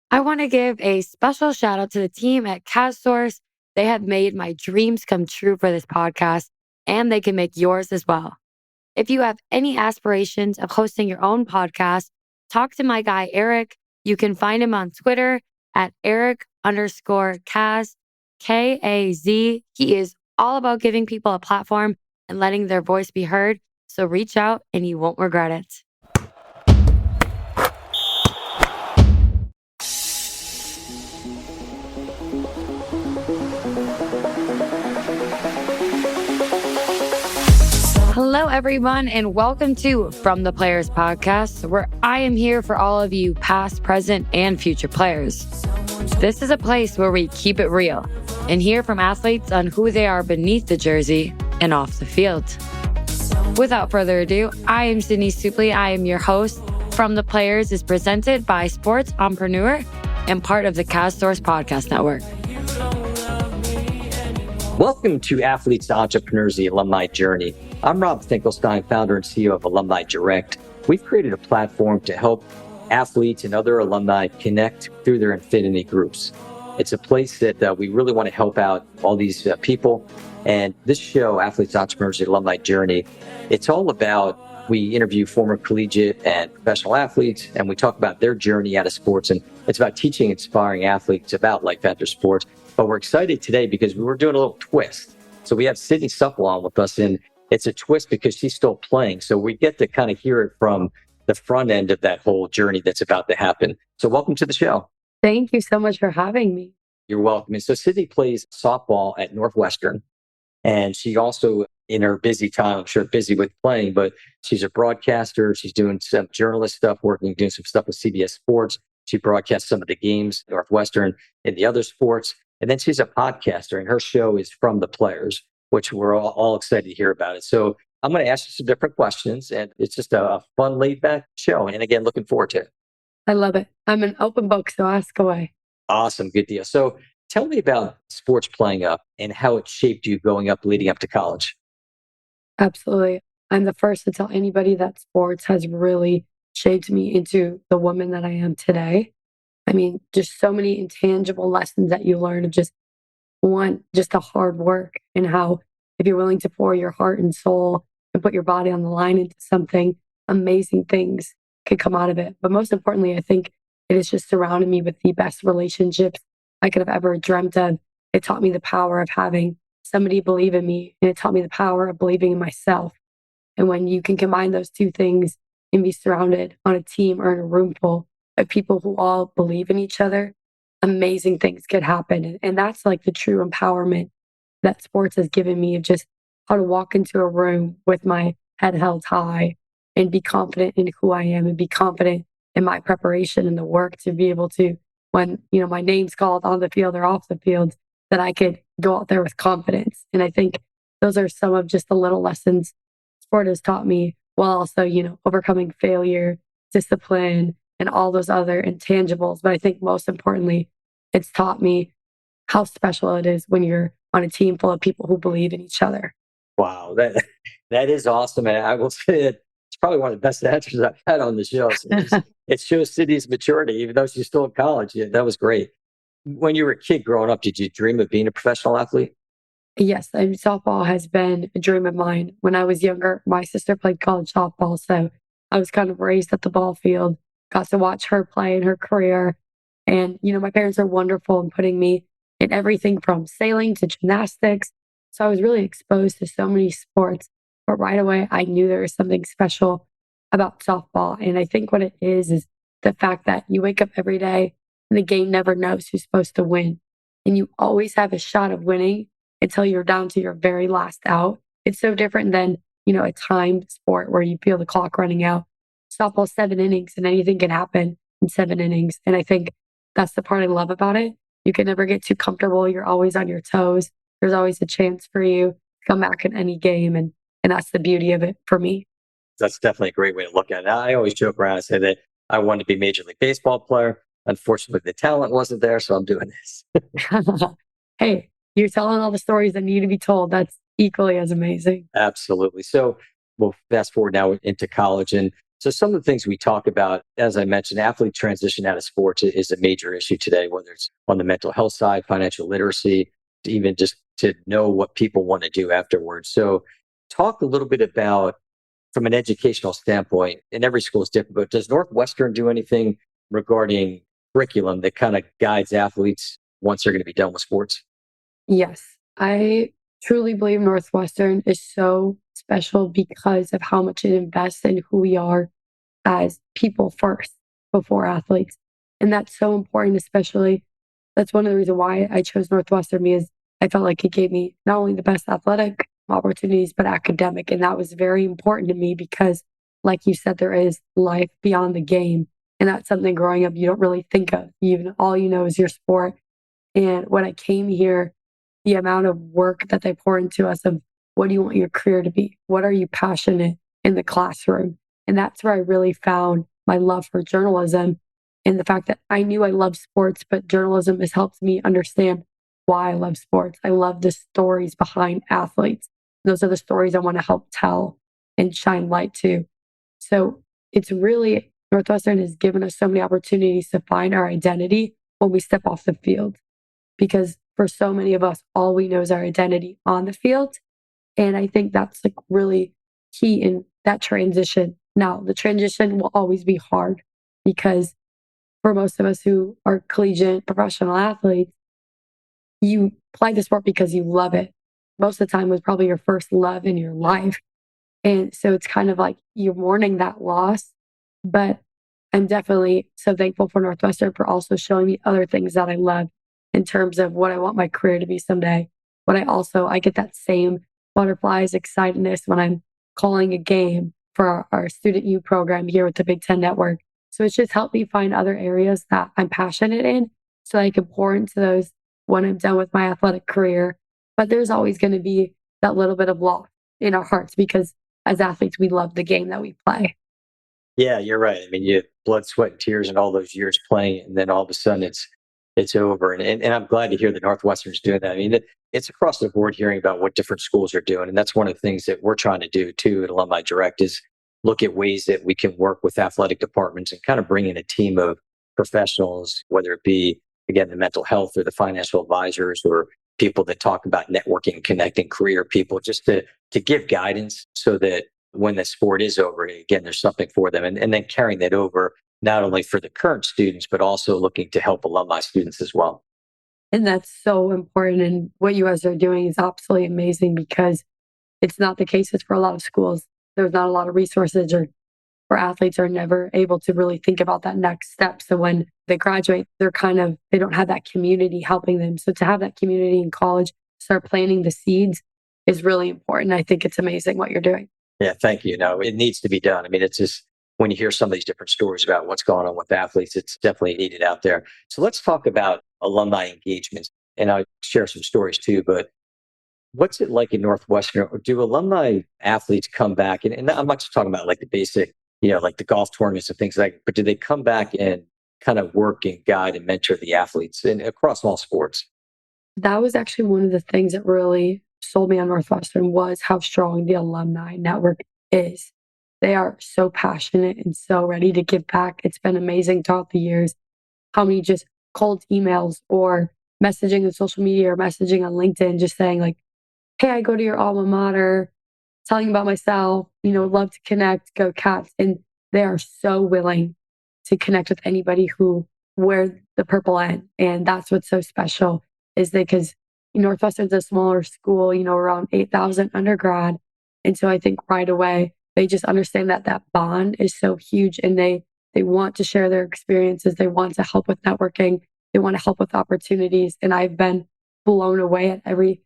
I want to give a special shout out to the team at CastSource. They have made my dreams come true for this podcast, and they can make yours as well. If you have any aspirations of hosting your own podcast, talk to my guy, Eric. You can find him on Twitter at Eric_Kaz, Kaz. He is all about giving people a platform and letting their voice be heard. So reach out and you won't regret it. Hello, everyone, and welcome to From the Players podcast, where I am here for all of you past, present, and future players. This is a place where we keep it real and hear from athletes on who they are beneath the jersey and off the field. Without further ado, I am Sydney Supple. I am your host. From the Players is presented by Sports Entrepreneur and part of the CastSource Podcast Network. Welcome to Athletes to Entrepreneurs, the Alumni Journey. I'm Rob Finkelstein, founder and CEO of Alumni Direct. We've created a platform to help athletes and other alumni connect through their affinity groups. It's a place that we really want to help out all these people. And this show, Athletes to Entrepreneurs, the Alumni Journey, it's all about, we interview former collegiate and professional athletes, and we talk about their journey out of sports. And it's about teaching, inspiring athletes about life after sports. But we're excited today because we're doing a little twist. So we have Sydney Supple on with us, and it's a twist because she's still playing. So we get to kind of hear it from the front end of that whole journey that's about to happen. So welcome to the show. Thank you so much for having me. You're welcome. And so Sydney plays softball at Northwestern. And she also, in her busy time, I'm sure busy with playing, but she's a broadcaster. She's doing some journalist stuff, doing some stuff with CBS Sports. She broadcasts some of the games, Northwestern, and the other sports. And then she's a podcaster, and her show is From the Players, which we're all excited to hear about it. So I'm going to ask you some different questions, and it's just a fun, laid-back show. And again, looking forward to it. I love it. I'm an open book, so ask away. Awesome. Good deal. So tell me about sports playing up and how it shaped you leading up to college. Absolutely. I'm the first to tell anybody that sports has really shaped me into the woman that I am today. I mean, just so many intangible lessons that you learn of just the hard work and how if you're willing to pour your heart and soul and put your body on the line into something, amazing things could come out of it. But most importantly, I think it has just surrounded me with the best relationships I could have ever dreamt of. It taught me the power of having somebody believe in me, and it taught me the power of believing in myself. And when you can combine those two things and be surrounded on a team or in a room full of people who all believe in each other, amazing things could happen. And that's like the true empowerment that sports has given me, of just how to walk into a room with my head held high and be confident in who I am and be confident in my preparation and the work to be able to, when, my name's called on the field or off the field, that I could go out there with confidence. And I think those are some of just the little lessons sport has taught me, while also, overcoming failure, discipline, and all those other intangibles. But I think most importantly, it's taught me how special it is when you're on a team full of people who believe in each other. Wow, that is awesome. And I will say that it's probably one of the best answers I've had on the show. So it shows Sydney's maturity, even though she's still in college. Yeah, that was great. When you were a kid growing up, did you dream of being a professional athlete? Yes, softball has been a dream of mine. When I was younger, my sister played college softball, so I was kind of raised at the ball field, got to watch her play in her career. And, my parents are wonderful in putting me in everything from sailing to gymnastics. So I was really exposed to so many sports. But right away, I knew there was something special about softball. And I think what it is the fact that you wake up every day and the game never knows who's supposed to win. And you always have a shot of winning until you're down to your very last out. It's so different than, a timed sport where you feel the clock running out. Softball, 7 innings, and anything can happen in 7 innings. And I think that's the part I love about it. You can never get too comfortable. You're always on your toes. There's always a chance for you to come back in any game. And that's the beauty of it for me. That's definitely a great way to look at it. I always joke around and say that I wanted to be a Major League Baseball player. Unfortunately, the talent wasn't there, so I'm doing this. Hey, you're telling all the stories that need to be told. That's equally as amazing. Absolutely. So we'll fast forward now into college. And So some of the things we talk about, as I mentioned, athlete transition out of sports is a major issue today, whether it's on the mental health side, financial literacy, even just to know what people want to do afterwards. So talk a little bit about from an educational standpoint, and every school is different, but does Northwestern do anything regarding curriculum that kind of guides athletes once they're going to be done with sports? Yes, I truly believe Northwestern is so special because of how much it invests in who we are as people first before athletes. And that's so important, especially that's one of the reasons why I chose Northwestern because I felt like it gave me not only the best athletic opportunities, but academic. And that was very important to me because, like you said, there is life beyond the game. And that's something growing up you don't really think of. Even all you know is your sport. And when I came here, the amount of work that they pour into us of what do you want your career to be? What are you passionate in the classroom? And that's where I really found my love for journalism and the fact that I knew I loved sports, but journalism has helped me understand why I love sports. I love the stories behind athletes. Those are the stories I want to help tell and shine light to. So it's really, Northwestern has given us so many opportunities to find our identity when we step off the field because for so many of us, all we know is our identity on the field. And I think that's like really key in that transition. Now, the transition will always be hard because for most of us who are collegiate professional athletes, you play the sport because you love it. Most of the time was probably your first love in your life. And so it's kind of like you're mourning that loss. But I'm definitely so thankful for Northwestern for also showing me other things that I love in terms of what I want my career to be someday. But I get that same butterflies, excitedness when I'm calling a game for our student U program here with the Big Ten Network. So it's just helped me find other areas that I'm passionate in so I can pour into those when I'm done with my athletic career. But there's always going to be that little bit of loss in our hearts because as athletes, we love the game that we play. Yeah, you're right. I mean, you blood, sweat, and tears and all those years playing, and then all of a sudden it's over. And I'm glad to hear that Northwestern's doing that. I mean, it's across the board hearing about what different schools are doing, and that's one of the things that we're trying to do too at Alumni Direct is look at ways that we can work with athletic departments and kind of bring in a team of professionals, whether it be again the mental health or the financial advisors or people that talk about networking, connecting career people, just to give guidance so that when the sport is over, again, there's something for them. And then carrying that over, not only for the current students, but also looking to help alumni students as well. And that's so important. And what you guys are doing is absolutely amazing because it's not the case for a lot of schools. There's not a lot of resources or athletes are never able to really think about that next step. So when they graduate, they don't have that community helping them. So to have that community in college, start planting the seeds is really important. I think it's amazing what you're doing. Yeah, thank you. No, it needs to be done. I mean, it's just when you hear some of these different stories about what's going on with athletes, it's definitely needed out there. So let's talk about alumni engagements. And I'll share some stories too, but what's it like in Northwestern? Or do alumni athletes come back? And I'm not just talking about like the basic, like the golf tournaments and things like, but do they come back and kind of work and guide and mentor the athletes and across all sports? That was actually one of the things that really sold me on Northwestern was how strong the alumni network is. They are so passionate and so ready to give back. It's been amazing throughout the years how many just cold emails or messaging on social media or messaging on LinkedIn, just saying like, hey, I go to your alma mater, telling about myself, love to connect, go Cats. And they are so willing to connect with anybody who wears the purple N. And that's what's so special is that because Northwestern's a smaller school, around 8,000 undergrad. And so I think right away, they just understand that that bond is so huge and they want to share their experiences. They want to help with networking. They want to help with opportunities. And I've been blown away at every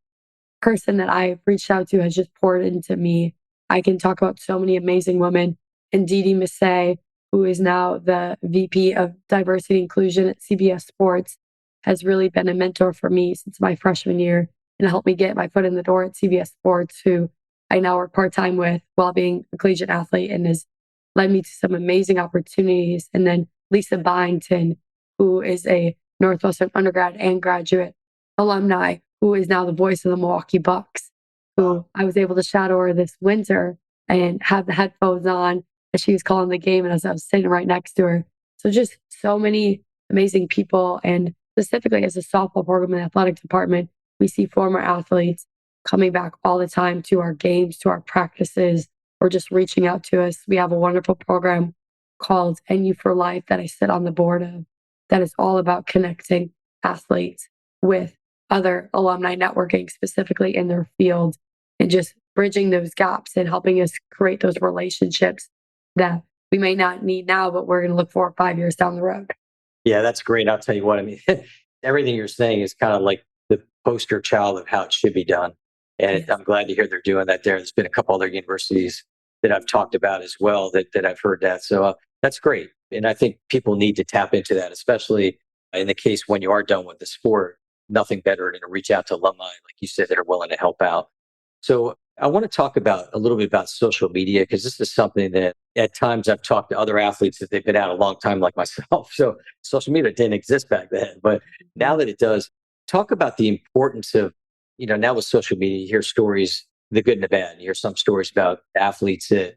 person that I've reached out to has just poured into me. I can talk about so many amazing women. And Dee Massey, who is now the VP of Diversity Inclusion at CBS Sports, has really been a mentor for me since my freshman year and helped me get my foot in the door at CBS Sports, who I now work part time with while being a collegiate athlete and has led me to some amazing opportunities. And then Lisa Byington, who is a Northwestern undergrad and graduate alumni, who is now the voice of the Milwaukee Bucks, who I was able to shadow her this winter and have the headphones on as she was calling the game and as I was sitting right next to her. So just so many amazing people. And specifically as a softball program in the athletic department, we see former athletes coming back all the time to our games, to our practices, or just reaching out to us. We have a wonderful program called NU for Life that I sit on the board of that is all about connecting athletes with other alumni networking, specifically in their field, and just bridging those gaps and helping us create those relationships that we may not need now, but we're going to look for 5 years down the road. Yeah, that's great. I'll tell you what, I mean, everything you're saying is kind of like the poster child of how it should be done. And Yes. I'm glad to hear they're doing that there. There's been a couple other universities that I've talked about as well that I've heard that. So that's great. And I think people need to tap into that, especially in the case when you are done with the sport. Nothing better than to reach out to alumni, like you said, that are willing to help out. So I want to talk about a little bit about social media because this is something that at times I've talked to other athletes that they've been out a long time, like myself. So social media didn't exist back then, but now that it does, talk about the importance of, now with social media, you hear stories, the good and the bad. You hear some stories about athletes that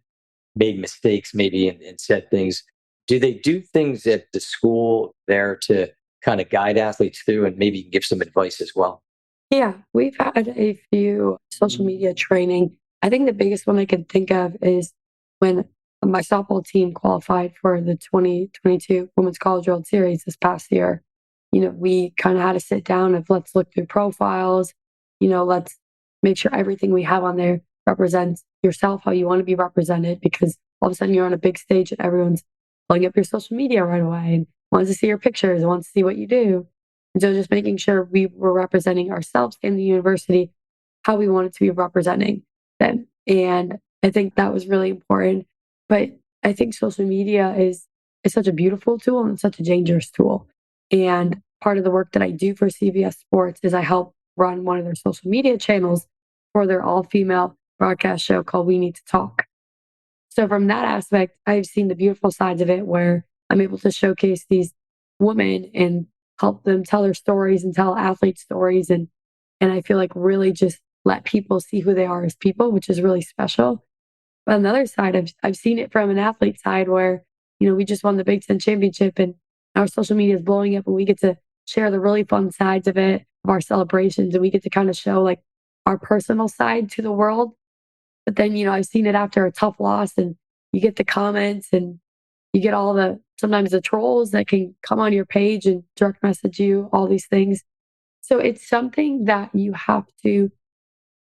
made mistakes, maybe, and said things. Do they do things at the school there to kind of guide athletes through and maybe give some advice as well? Yeah, we've had a few social media training. I think the biggest one I can think of is when my softball team qualified for the 2022 Women's College World Series this past year. We kind of had to sit down of let's look through profiles, let's make sure everything we have on there represents yourself, how you want to be represented, because all of a sudden you're on a big stage and everyone's pulling up your social media right away and wants to see your pictures, wants to see what you do. And so just making sure we were representing ourselves in the university, how we wanted to be representing them. And I think that was really important. But I think social media is such a beautiful tool and such a dangerous tool. And part of the work that I do for CBS Sports is I help run one of their social media channels for their all-female broadcast show called We Need to Talk. So from that aspect, I've seen the beautiful sides of it where I'm able to showcase these women and help them tell their stories and tell athlete stories and I feel like really just let people see who they are as people, which is really special. But on the other side, I've seen it from an athlete side where, we just won the Big Ten championship and our social media is blowing up and we get to share the really fun sides of it, of our celebrations, and we get to kind of show like our personal side to the world. But then, I've seen it after a tough loss and you get the comments and you get all the sometimes the trolls that can come on your page and direct message you, all these things. So it's something that you have to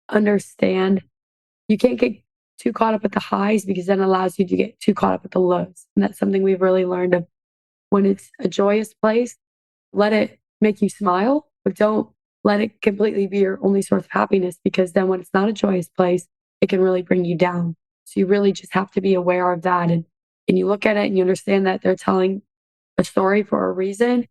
understand. You can't get too caught up at the highs because then it allows you to get too caught up at the lows. And that's something we've really learned of when it's a joyous place, let it make you smile, but don't let it completely be your only source of happiness because then when it's not a joyous place, it can really bring you down. So you really just have to be aware of that and you look at it and you understand that they're telling a story for a reason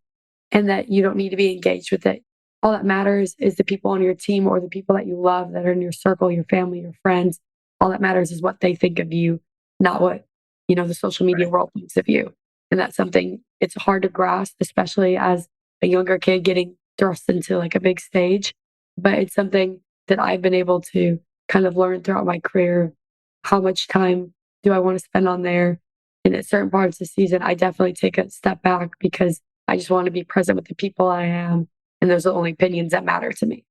and that you don't need to be engaged with it. All that matters is the people on your team or the people that you love that are in your circle, your family, your friends. All that matters is what they think of you, not what, the social media Right. world thinks of you. And that's something it's hard to grasp, especially as a younger kid getting thrust into like a big stage. But it's something that I've been able to kind of learn throughout my career. How much time do I want to spend on there? And at certain parts of the season, I definitely take a step back because I just want to be present with the people I am. And those are the only opinions that matter to me.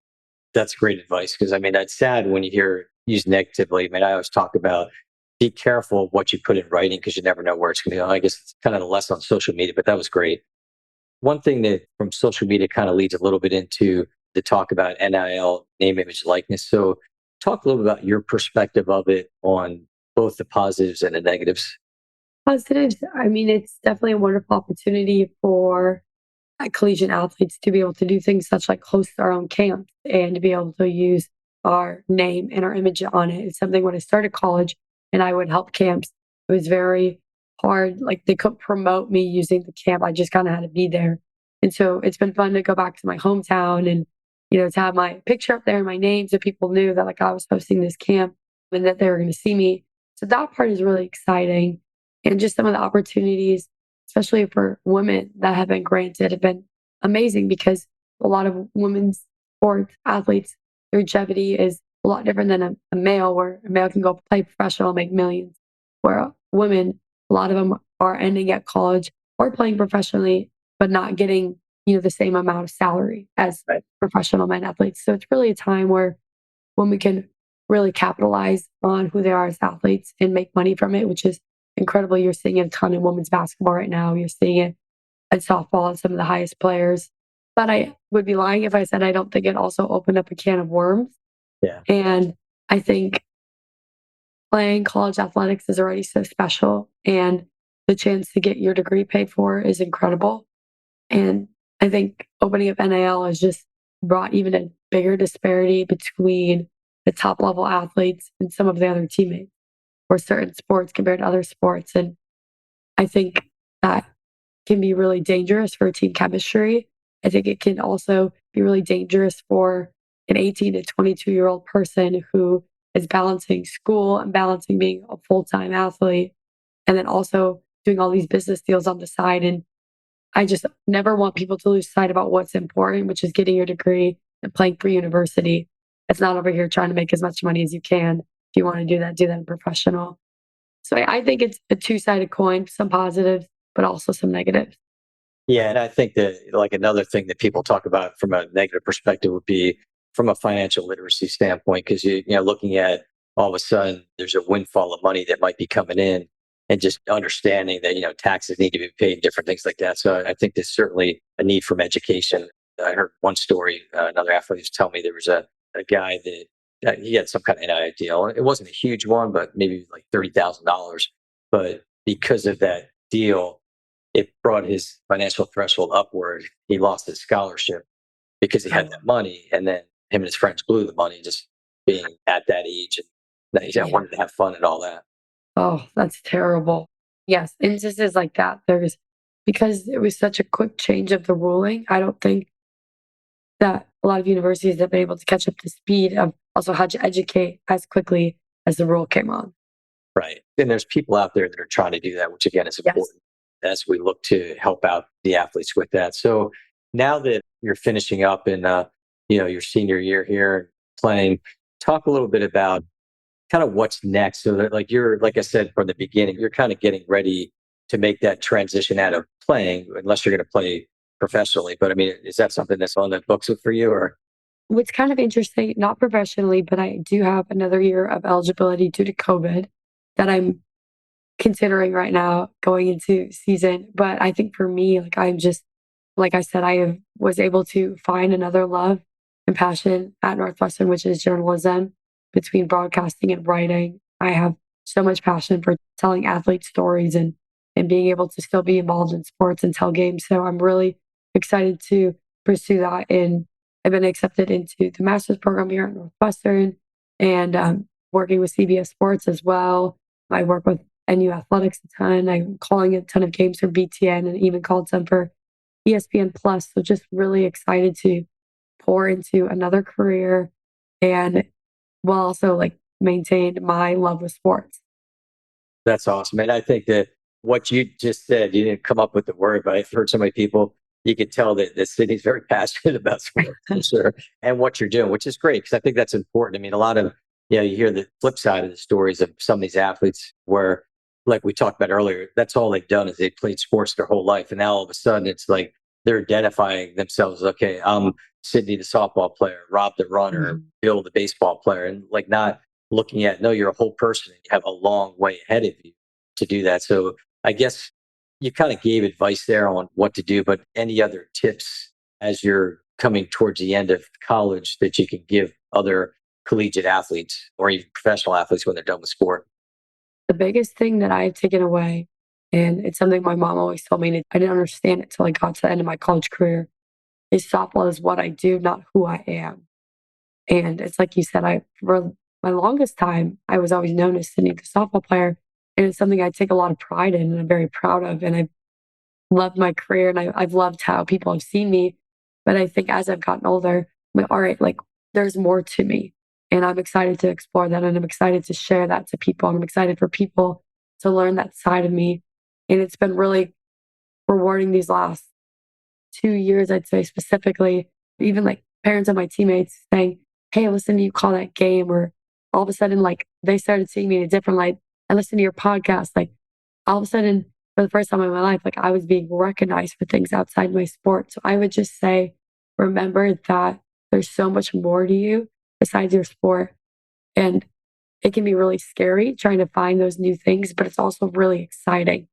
That's great advice because I mean, that's sad when you hear used negatively. I mean, I always talk about be careful of what you put in writing because you never know where it's going to go. I guess it's kind of the less on social media, but that was great. One thing that from social media kind of leads a little bit into the talk about NIL, name, image, likeness. So, talk a little bit about your perspective of it on both the positives and the negatives. Positives, I mean, it's definitely a wonderful opportunity for collegiate athletes to be able to do things such like host our own camps and to be able to use our name and our image on it. It's something when I started college and I would help camps, it was very hard. Like they couldn't promote me using the camp. I just kind of had to be there. And so it's been fun to go back to my hometown and, to have my picture up there and my name so people knew that like I was hosting this camp and that they were going to see me. So that part is really exciting. And just some of the opportunities especially for women that have been granted, have been amazing because a lot of women's sports athletes, their longevity is a lot different than a male, where a male can go play professional, make millions, where women a lot of them are ending at college or playing professionally, but not getting, the same amount of salary as Right. professional men athletes. So it's really a time where when we can really capitalize on who they are as athletes and make money from it, which is incredible. You're seeing it a ton in women's basketball right now. You're seeing it in softball and some of the highest players. But I would be lying if I said I don't think it also opened up a can of worms. Yeah. And I think playing college athletics is already so special. And the chance to get your degree paid for is incredible. And I think opening up NIL has just brought even a bigger disparity between the top level athletes and some of the other teammates for certain sports compared to other sports. And I think that can be really dangerous for team chemistry. I think it can also be really dangerous for an 18 to 22-year-old person who is balancing school and balancing being a full time athlete and then also doing all these business deals on the side. And I just never want people to lose sight about what's important, which is getting your degree and playing for university. It's not over here trying to make as much money as you can. If you want to do that in professional. So I think it's a two-sided coin, some positives, but also some negatives. Yeah, and I think that like another thing that people talk about from a negative perspective would be from a financial literacy standpoint, because looking at all of a sudden there's a windfall of money that might be coming in, and just understanding that taxes need to be paid, different things like that. So I think there's certainly a need from education. I heard one story, another athlete was telling me there was a guy that he had some kind of NIL deal. It wasn't a huge one, but maybe like $30,000. But because of that deal, it brought his financial threshold upward. He lost his scholarship because he had Oh, that money, and then him and his friends blew the money just being at that age, and that he yeah. wanted to have fun and all that. Oh, that's terrible. Yes, instances like that, because it was such a quick change of the ruling, I don't think that a lot of universities have been able to catch up to speed of also how to educate as quickly as the rule came on. Right. And there's people out there that are trying to do that, which again is Yes. important as we look to help out the athletes with that. So now that you're finishing up in your senior year here and playing, talk a little bit about kind of what's next. So that like I said from the beginning, you're kind of getting ready to make that transition out of playing, unless you're going to play professionally. But I mean, is that something that's on the books for you or What's kind of interesting, not professionally, but I do have another year of eligibility due to COVID that I'm considering right now going into season. But I think for me, like I said, was able to find another love and passion at Northwestern, which is journalism between broadcasting and writing. I have so much passion for telling athlete stories and being able to still be involved in sports and tell games. So I'm really excited to pursue that. And I've been accepted into the master's program here at Northwestern and working with CBS Sports as well. I work with NU Athletics a ton. I'm calling a ton of games for BTN and even called some for ESPN Plus. So just really excited to pour into another career and while also like maintain my love with sports. that's awesome. And I think that what you just said, you didn't come up with the word, but I've heard so many people, you could tell that the city's very passionate about sports for sure and what you're doing, which is great because I think that's important. I mean, a lot of, you hear the flip side of the stories of some of these athletes where, like we talked about earlier, that's all they've done is they played sports their whole life. And now all of a sudden it's like they're identifying themselves, okay, I'm Sydney, the softball player, Rob, the runner, Mhm. Bill, the baseball player, and like not looking at, no, you're a whole person and you have a long way ahead of you to do that. So I guess you kind of gave advice there on what to do, but any other tips as you're coming towards the end of college that you can give other collegiate athletes or even professional athletes when they're done with sport? The biggest thing that I've taken away, and it's something my mom always told me, and I didn't understand it till I got to the end of my college career, is softball is what I do, not who I am. And it's like you said, for my longest time, I was always known as Sydney, the softball player. And it's something I take a lot of pride in and I'm very proud of. And I've loved my career and I've loved how people have seen me. But I think as I've gotten older, I'm like, all right, like there's more to me. And I'm excited to explore that. And I'm excited to share that to people. And I'm excited for people to learn that side of me. And it's been really rewarding these last 2 years, I'd say specifically, even like parents of my teammates saying, hey, listen to you call that game. Or all of a sudden, like they started seeing me in a different light. I listened to your podcast. Like all of a sudden, for the first time in my life, like I was being recognized for things outside my sport. So I would just say, remember that there's so much more to you besides your sport. And it can be really scary trying to find those new things, but it's also really exciting.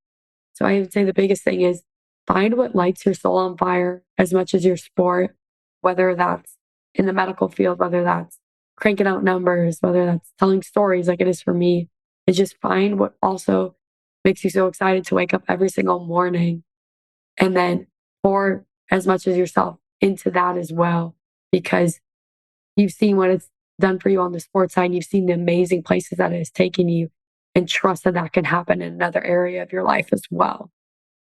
So I would say the biggest thing is find what lights your soul on fire as much as your sport, whether that's in the medical field, whether that's cranking out numbers, whether that's telling stories like it is for me. Is just find what also makes you so excited to wake up every single morning and then pour as much as yourself into that as well, because you've seen what it's done for you on the sports side. You've seen the amazing places that it has taken you, and trust that that can happen in another area of your life as well.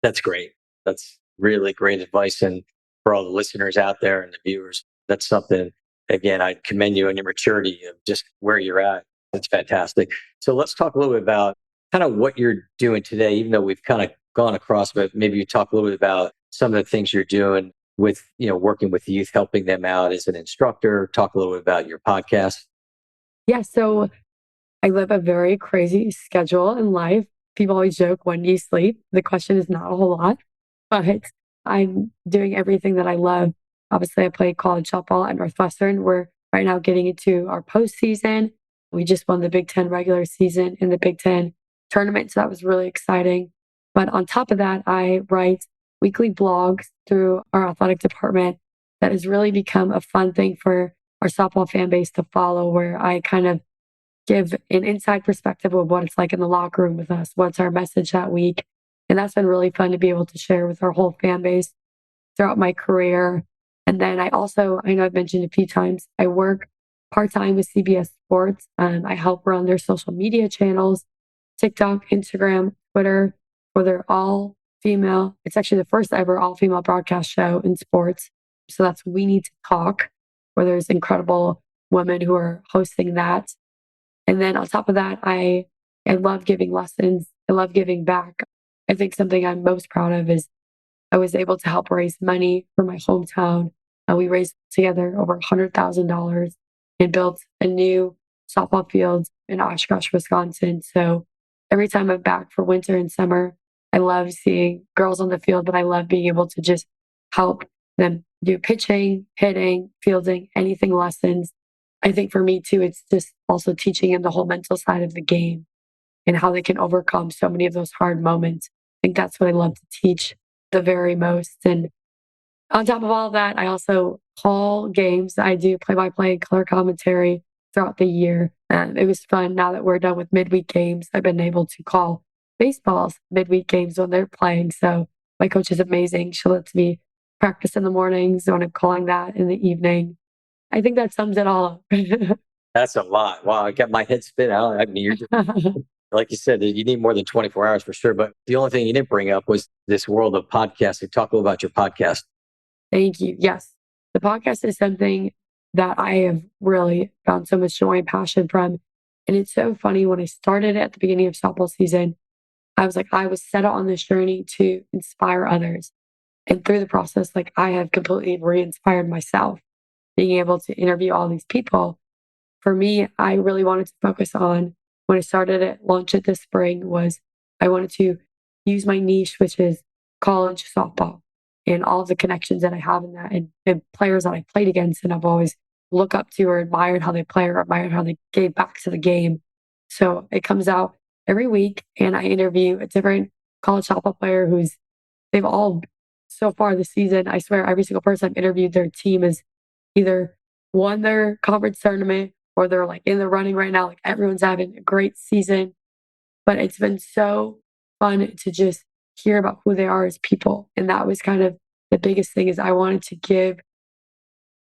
That's great. That's really great advice. And for all the listeners out there and the viewers, that's something, again, I commend you on your maturity of just where you're at. That's fantastic. So let's talk a little bit about kind of what you're doing today, even though we've kind of gone across, but maybe you talk a little bit about some of the things you're doing with, working with youth, helping them out as an instructor. Talk a little bit about your podcast. Yeah. So I live a very crazy schedule in life. People always joke, when do you sleep? The question is not a whole lot, but I'm doing everything that I love. Obviously, I play college softball at Northwestern. We're right now getting into our postseason. We just won the Big Ten regular season and the Big Ten tournament. So that was really exciting. But on top of that, I write weekly blogs through our athletic department that has really become a fun thing for our softball fan base to follow, where I kind of give an inside perspective of what it's like in the locker room with us. What's our message that week? And that's been really fun to be able to share with our whole fan base throughout my career. And then I know I've mentioned a few times, I work part time with CBS Sports. I help run their social media channels, TikTok, Instagram, Twitter, where they're all female. It's actually the first ever all female broadcast show in sports. So that's We Need to Talk, where there's incredible women who are hosting that. And then on top of that, I love giving lessons. I love giving back. I think something I'm most proud of is I was able to help raise money for my hometown. We raised together over $100,000 and built a new softball field in Oshkosh, Wisconsin. So every time I'm back for winter and summer, I love seeing girls on the field, but I love being able to just help them do pitching, hitting, fielding, anything lessons. I think for me too, it's just also teaching them the whole mental side of the game and how they can overcome so many of those hard moments. I think that's what I love to teach the very most. And on top of all of that, I also call games. I do play by play color commentary throughout the year. And it was fun now that we're done with midweek games. I've been able to call baseball's midweek games when they're playing. So my coach is amazing. She lets me practice in the mornings when I'm calling that in the evening. I think that sums it all up. That's a lot. Wow. I got my head spin out. I mean, like you said, you need more than 24 hours for sure. But the only thing you didn't bring up was this world of podcasting. Talk a little about your podcast. Thank you. Yes. The podcast is something that I have really found so much joy and passion from. And it's so funny, when I started at the beginning of softball season, I was like, I was set out on this journey to inspire others. And through the process, like I have completely re-inspired myself, being able to interview all these people. For me, I really wanted to focus on, when I started at launch it this spring, was I wanted to use my niche, which is college softball, and all of the connections that I have in that, and players that I played against and I've always looked up to or admired how they play or admired how they gave back to the game. So it comes out every week and I interview a different college softball player they've all, so far this season, I swear every single person I've interviewed, their team is either won their conference tournament or they're like in the running right now. Like everyone's having a great season, but it's been so fun to just hear about who they are as people. And that was kind of the biggest thing, is I wanted to give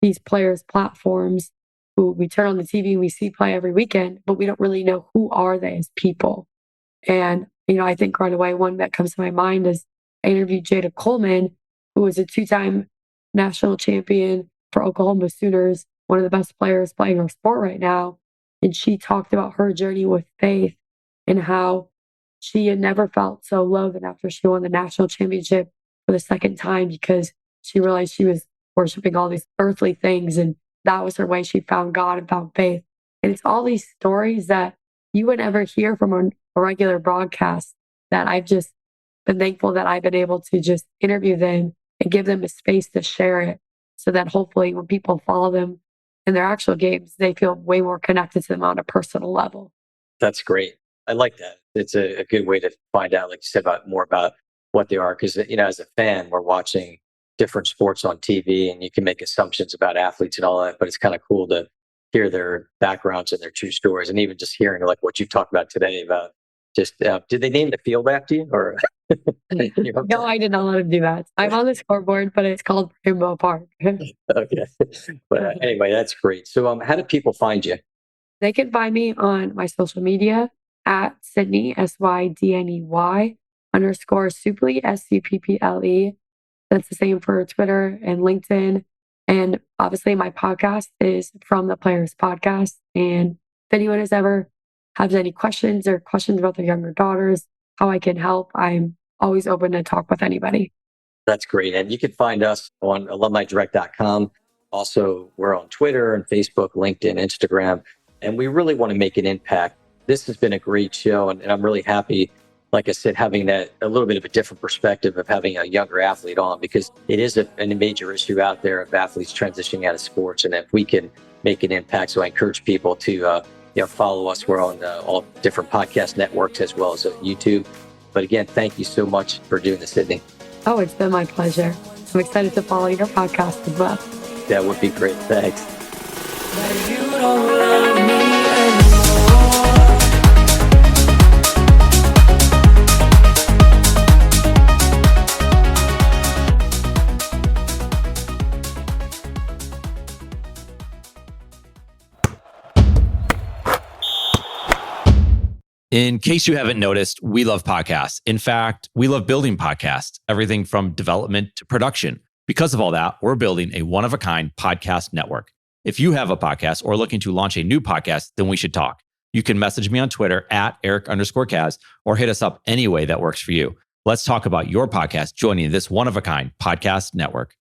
these players platforms who we turn on the TV and we see play every weekend, but we don't really know who are they as people. And, I think right away, one that comes to my mind is I interviewed Jada Coleman, who was a two-time national champion for Oklahoma Sooners, one of the best players playing our sport right now. And she talked about her journey with faith and how she had never felt so low than after she won the national championship for the second time, because she realized she was worshiping all these earthly things. And that was her way she found God and found faith. And it's all these stories that you would never hear from a regular broadcast. that I've just been thankful that I've been able to just interview them and give them a space to share it so that hopefully when people follow them in their actual games, they feel way more connected to them on a personal level. That's great. I like that. It's a good way to find out, like you said, about more about what they are. Because, as a fan, we're watching different sports on TV and you can make assumptions about athletes and all that, but it's kind of cool to hear their backgrounds and their true stories. And even just hearing like what you talked about today about just, did they name the field after you or? No, I did not let him do that. I'm on the scoreboard, but it's called Rainbow Park. Okay. But anyway, that's great. So, how do people find you? They can find me on my social media at Sydney, SYDNEY underscore Supple, SUPPLE. That's the same for Twitter and LinkedIn. And obviously, my podcast is From the Players Podcast. And if anyone has ever has any questions or questions about their younger daughters, how I can help, I'm always open to talk with anybody. That's great. And you can find us on alumnidirect.com. Also, we're on Twitter and Facebook, LinkedIn, Instagram, and we really want to make an impact. This has been a great show, and I'm really happy, like I said, having that a little bit of a different perspective of having a younger athlete on, because it is a major issue out there of athletes transitioning out of sports. And if we can make an impact, so I encourage people to follow us. We're on all different podcast networks as well as YouTube. But again, thank you so much for doing this, Sydney. Oh, it's been my pleasure. I'm excited to follow your podcast as well. That would be great. Thanks. In case you haven't noticed, we love podcasts. In fact, we love building podcasts, everything from development to production. Because of all that, we're building a one-of-a-kind podcast network. If you have a podcast or looking to launch a new podcast, then we should talk. You can message me on Twitter at Eric_Kaz or hit us up any way that works for you. Let's talk about your podcast joining this one-of-a-kind podcast network.